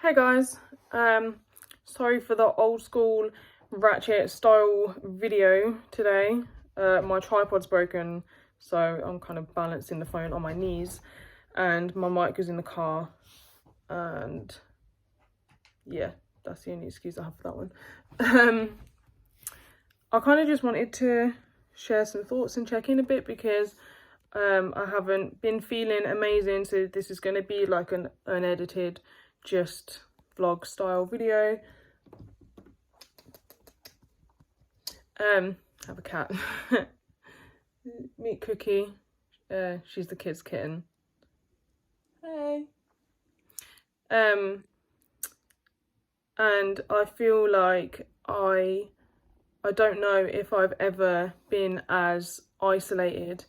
Hey guys, sorry for the old school ratchet style video today. My tripod's broken, so I'm kind of balancing the phone on my knees and my mic is in the car, and yeah, that's the only excuse I have for that one. I kind of just wanted to share some thoughts and check in a bit because I haven't been feeling amazing, so this is going to be like an unedited, just vlog style video. Have a cat. Meet Cookie. She's the kids' kitten. Hey. And I feel like I don't know if I've ever been as isolated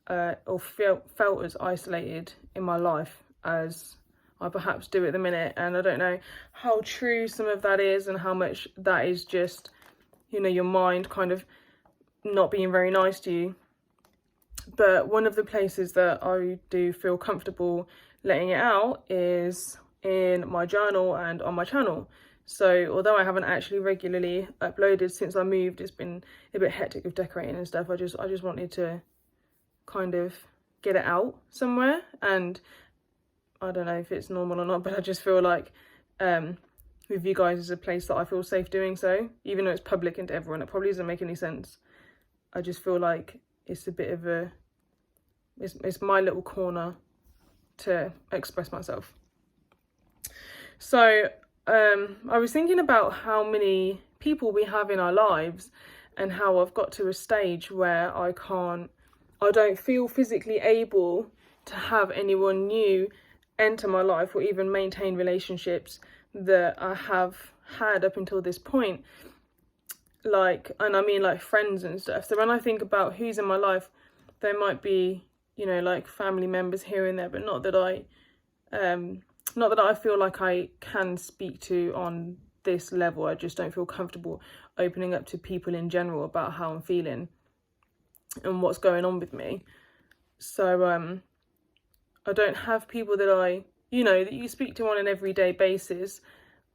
or felt as isolated in my life as I perhaps do at the minute, and I don't know how true some of that is and how much that is just, you know, your mind kind of not being very nice to you. But one of the places that I do feel comfortable letting it out is in my journal and on my channel. So although I haven't actually regularly uploaded since I moved, it's been a bit hectic with decorating and stuff. I just wanted to kind of get it out somewhere, and I don't know if it's normal or not, but I just feel like with you guys is a place that I feel safe doing so, even though it's public and to everyone. It probably doesn't make any sense. I just feel like it's a bit of a, it's my little corner to express myself. So I was thinking about how many people we have in our lives and how I've got to a stage where I don't feel physically able to have anyone new enter my life or even maintain relationships that I have had up until this point. Like, and I mean like friends and stuff. So when I think about who's in my life, there might be, you know, like family members here and there, but not that I feel like I can speak to on this level. I just don't feel comfortable opening up to people in general about how I'm feeling and what's going on with me. So I don't have people that that you speak to on an everyday basis.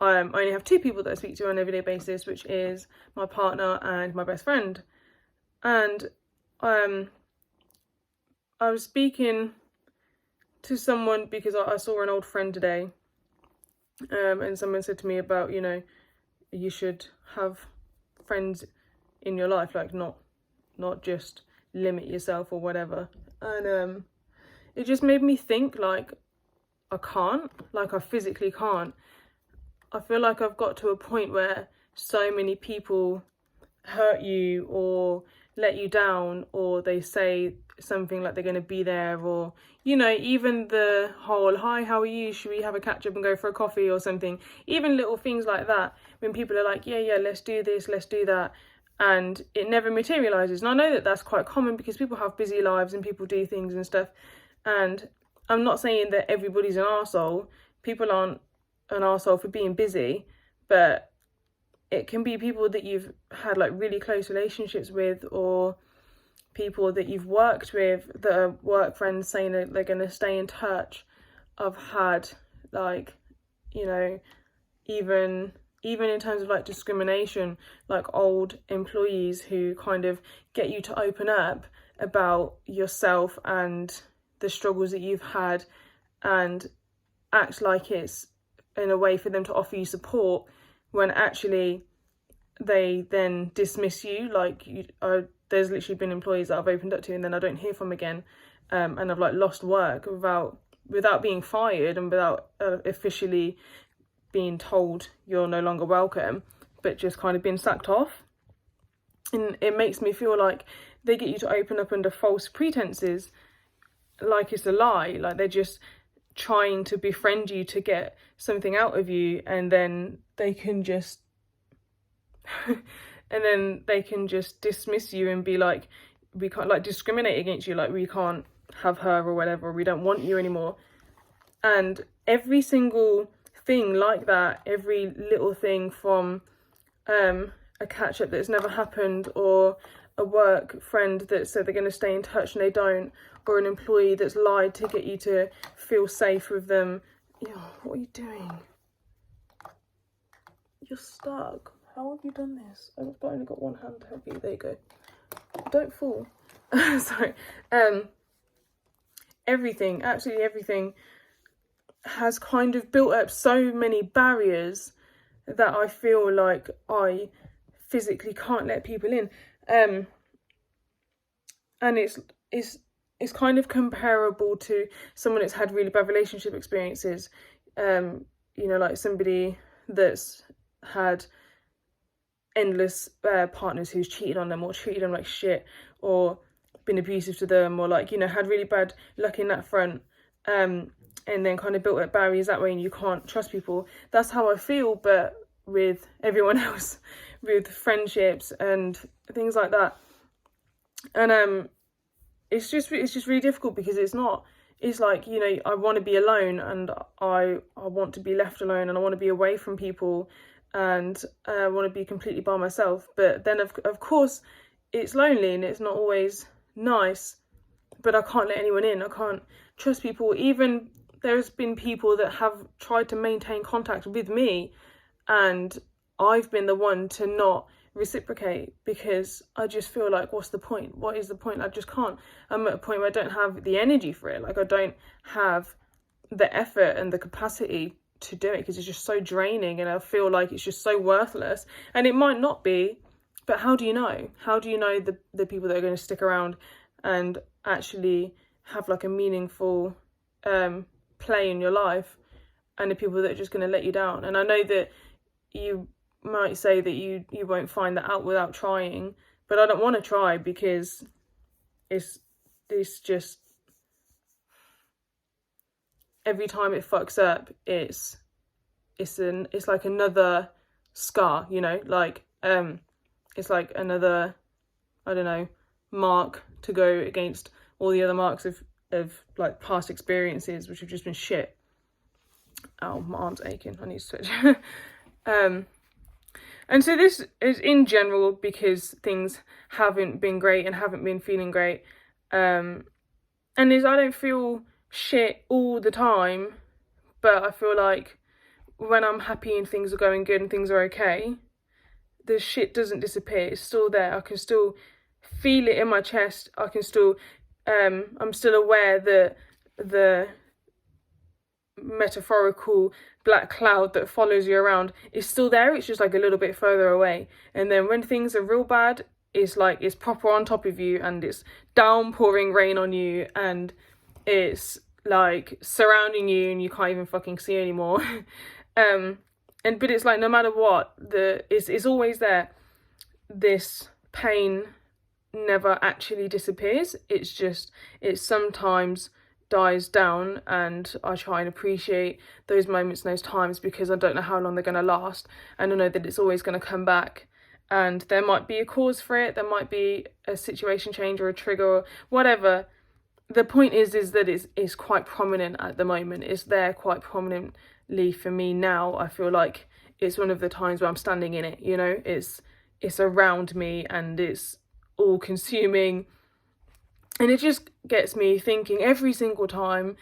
I only have two people that I speak to on an everyday basis, which is my partner and my best friend. And I was speaking to someone because I saw an old friend today, and someone said to me about, you know, you should have friends in your life, like not just limit yourself or whatever. And it just made me think, like, I physically can't. I feel like I've got to a point where so many people hurt you or let you down, or they say something like they're going to be there, or, you know, even the whole, hi, how are you? Should we have a catch up and go for a coffee or something? Even little things like that, when people are like, yeah, let's do this, let's do that. And it never materializes. And I know that that's quite common because people have busy lives and people do things and stuff. And I'm not saying that everybody's an arsehole. People aren't an arsehole for being busy, but it can be people that you've had like really close relationships with, or people that you've worked with that are work friends saying that they're going to stay in touch. I've had, like, you know, even in terms of like discrimination, like old employees who kind of get you to open up about yourself and the struggles that you've had, and act like it's in a way for them to offer you support, when actually they then dismiss you. Like, there's literally been employees that I've opened up to and then I don't hear from again, and I've like lost work without being fired and without officially being told you're no longer welcome, but just kind of being sacked off. And it makes me feel like they get you to open up under false pretenses, like it's a lie, like they're just trying to befriend you to get something out of you, and then they can just dismiss you and be like, we can't, like, discriminate against you, like we can't have her or whatever, or we don't want you anymore. And every single thing like that, every little thing from a catch up that's never happened, or a work friend that said they're going to stay in touch and they don't, or an employee that's lied to get you to feel safe with them. What are you doing? You're stuck. How have you done this? I've only got one hand to help you. There you go. Don't fall. Sorry. Everything, absolutely everything, has kind of built up so many barriers that I feel like I physically can't let people in. And it's kind of comparable to someone that's had really bad relationship experiences. You know, like somebody that's had endless partners who's cheated on them or treated them like shit or been abusive to them, or like, you know, had really bad luck in that front, and then kind of built up barriers that way and you can't trust people. That's how I feel, but with everyone else, with friendships and things like that. And it's just really difficult because it's like, you know, I want to be alone and I want to be left alone and I want to be away from people and I want to be completely by myself. But then of course it's lonely and it's not always nice, but I can't let anyone in. I can't trust people. Even there's been people that have tried to maintain contact with me and I've been the one to not reciprocate because I just feel like, what's the point? What is the point? I just can't. I'm at a point where I don't have the energy for it. Like, I don't have the effort and the capacity to do it because it's just so draining and I feel like it's just so worthless. And it might not be, but how do you know? How do you know the people that are going to stick around and actually have like a meaningful play in your life, and the people that are just going to let you down? And I know that you might say that you won't find that out without trying, but I don't want to try because it's just every time it fucks up, it's like another scar, you know, like it's like another, I don't know, mark to go against all the other marks of like past experiences which have just been shit. Oh, my arm's aching, I need to switch. And so this is in general because things haven't been great and haven't been feeling great. And I don't feel shit all the time, but I feel like when I'm happy and things are going good and things are okay, the shit doesn't disappear. It's still there. I can still feel it in my chest. I can still, I'm still aware that the metaphorical black cloud that follows you around is still there. It's just like a little bit further away. And then when things are real bad, it's like it's proper on top of you and it's downpouring rain on you and it's like surrounding you and you can't even fucking see anymore. But it's like no matter what, it's always there. This pain never actually disappears. It sometimes dies down, and I try and appreciate those moments and those times because I don't know how long they're going to last, and I know that it's always going to come back, and there might be a cause for it, there might be a situation change or a trigger or whatever. The point is that it's quite prominent at the moment. It's there quite prominently for me now. I feel like it's one of the times where I'm standing in it, you know, it's around me and it's all consuming. And it just gets me thinking every single time.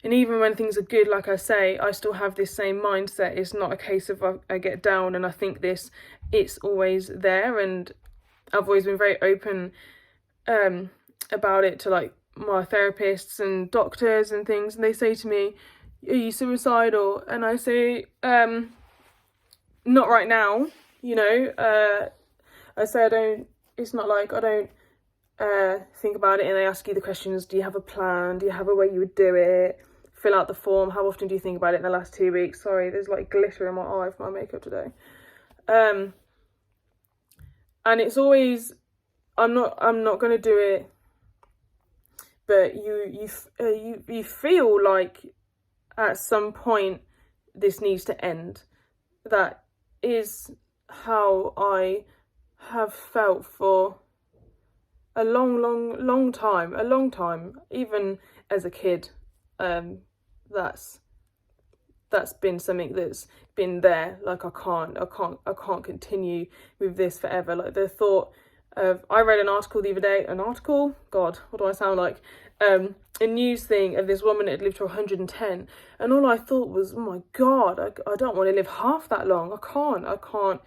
And even when things are good, like I say, I still have this same mindset. It's not a case of I get down and I think this, it's always there. And I've always been very open about it to like my therapists and doctors and things. And they say to me, are you suicidal? And I say, not right now, you know. I say it's not like I don't think about it, and they ask you the questions. Do you have a plan? Do you have a way you would do it? Fill out the form. How often do you think about it in the last 2 weeks? Sorry, there's like glitter in my eye from my makeup today. And it's always, I'm not going to do it, but you feel like at some point this needs to end. That is how I have felt for a long time, even as a kid. That's been something that's been there. Like I can't continue with this forever. Like the thought of, I read an article the other day, God, what do I sound like? a news thing of this woman that had lived to 110, and all I thought was, oh my God, I don't want to live half that long. I can't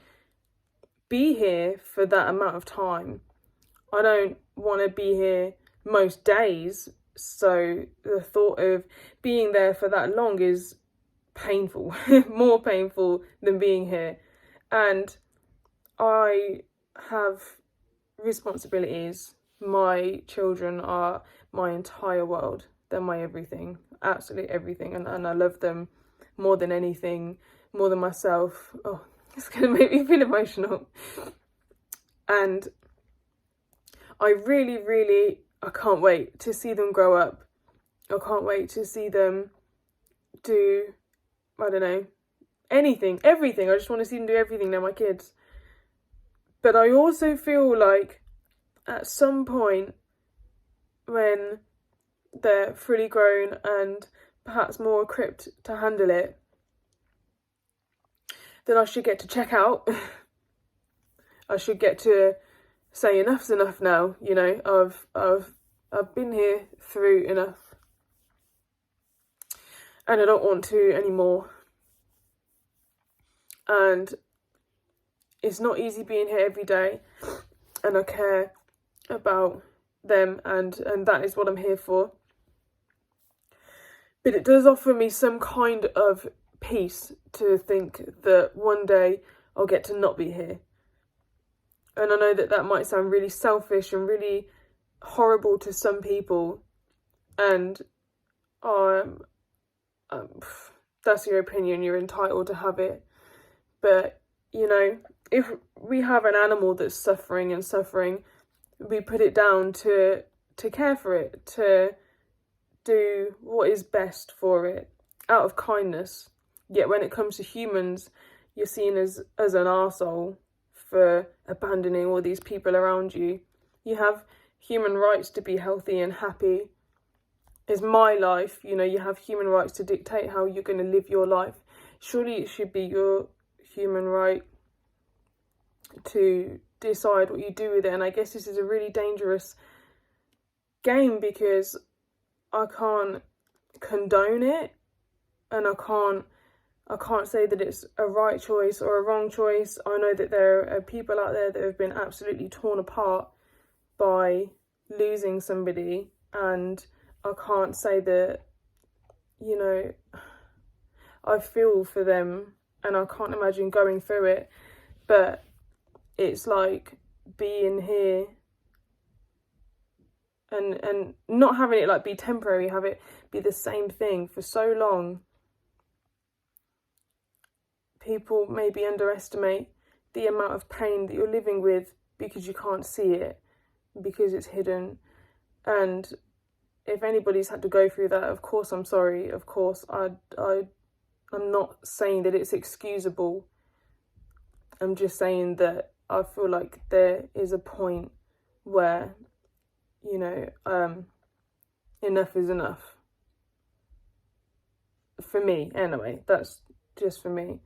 be here for that amount of time. I don't want to be here most days, so the thought of being there for that long is painful, more painful than being here. And I have responsibilities. My children are my entire world. They're my everything, absolutely everything, and I love them more than anything, more than myself. Oh, it's gonna make me feel emotional. And I I can't wait to see them grow up. I can't wait to see them do, I don't know, anything, everything. I just want to see them do everything. They're my kids. But I also feel like at some point when they're fully grown and perhaps more equipped to handle it, then I should get to check out. I should get to say enough's enough now, you know, I've been here through enough. And I don't want to anymore. And it's not easy being here every day, and I care about them, and that is what I'm here for. But it does offer me some kind of peace to think that one day I'll get to not be here. And I know that that might sound really selfish and really horrible to some people, and that's your opinion, you're entitled to have it. But, you know, if we have an animal that's suffering, we put it down to care for it, to do what is best for it, out of kindness. Yet when it comes to humans, you're seen as an arsehole for abandoning all these people around you. You have human rights to be healthy and happy. It's my life, you know, you have human rights to dictate how you're going to live your life. Surely it should be your human right to decide what you do with it. And I guess this is a really dangerous game, because I can't condone it, and I can't say that it's a right choice or a wrong choice. I know that there are people out there that have been absolutely torn apart by losing somebody, and I can't say that, you know, I feel for them, and I can't imagine going through it. But it's like being here and not having it like be temporary, have it be the same thing for so long. People maybe underestimate the amount of pain that you're living with because you can't see it, because it's hidden. And if anybody's had to go through that, of course I'm sorry. Of course I'm not saying that it's excusable. I'm just saying that I feel like there is a point where, you know, enough is enough. For me, anyway. That's just for me.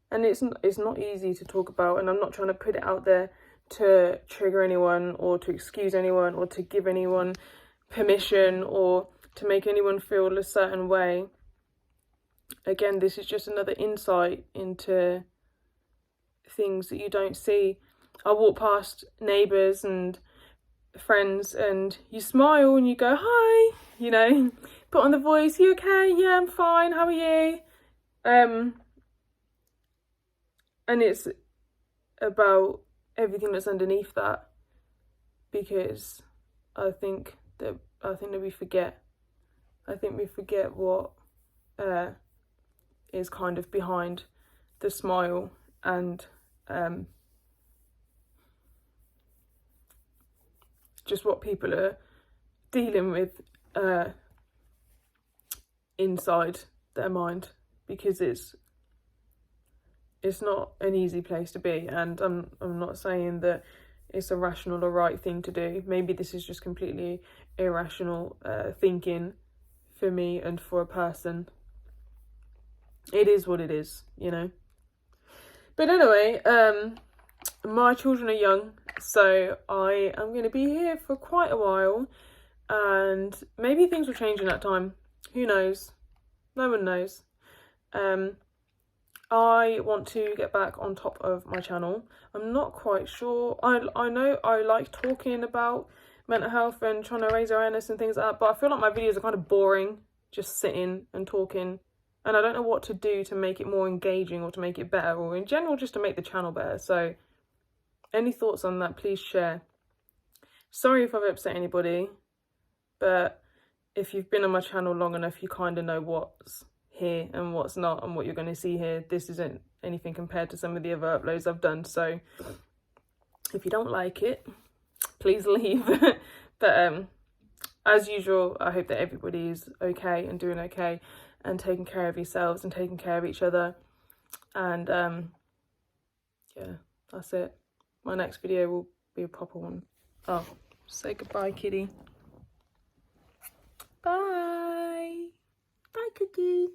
And it's not easy to talk about, and I'm not trying to put it out there to trigger anyone or to excuse anyone or to give anyone permission or to make anyone feel a certain way. Again, this is just another insight into things that you don't see. I walk past neighbours and friends and you smile and you go, hi, you know, put on the voice, you okay? Yeah, I'm fine, how are you? And it's about everything that's underneath that, because I think that we forget. I think we forget what is kind of behind the smile, and just what people are dealing with inside their mind, because it's not an easy place to be. And I'm not saying that it's a rational or right thing to do. Maybe this is just completely irrational thinking for me and for a person. It is what it is, you know. But anyway, my children are young, so I am going to be here for quite a while. and maybe things will change in that time. Who knows? No one knows. I want to get back on top of my channel. I'm not quite sure. I know I like talking about mental health and trying to raise awareness and things like that, but I feel like my videos are kind of boring, just sitting and talking, and I don't know what to do to make it more engaging or to make it better, or in general just to make the channel better. So any thoughts on that, please share. Sorry if I've upset anybody, but if you've been on my channel long enough, you kind of know what's here and what's not, and what you're going to see here. This isn't anything compared to some of the other uploads I've done, so if you don't like it, please leave. But as usual, I hope that everybody's okay and doing okay and taking care of yourselves and taking care of each other. And yeah, that's it. My next video will be a proper one. Oh, say goodbye, kitty. Bye. Bye, cookie.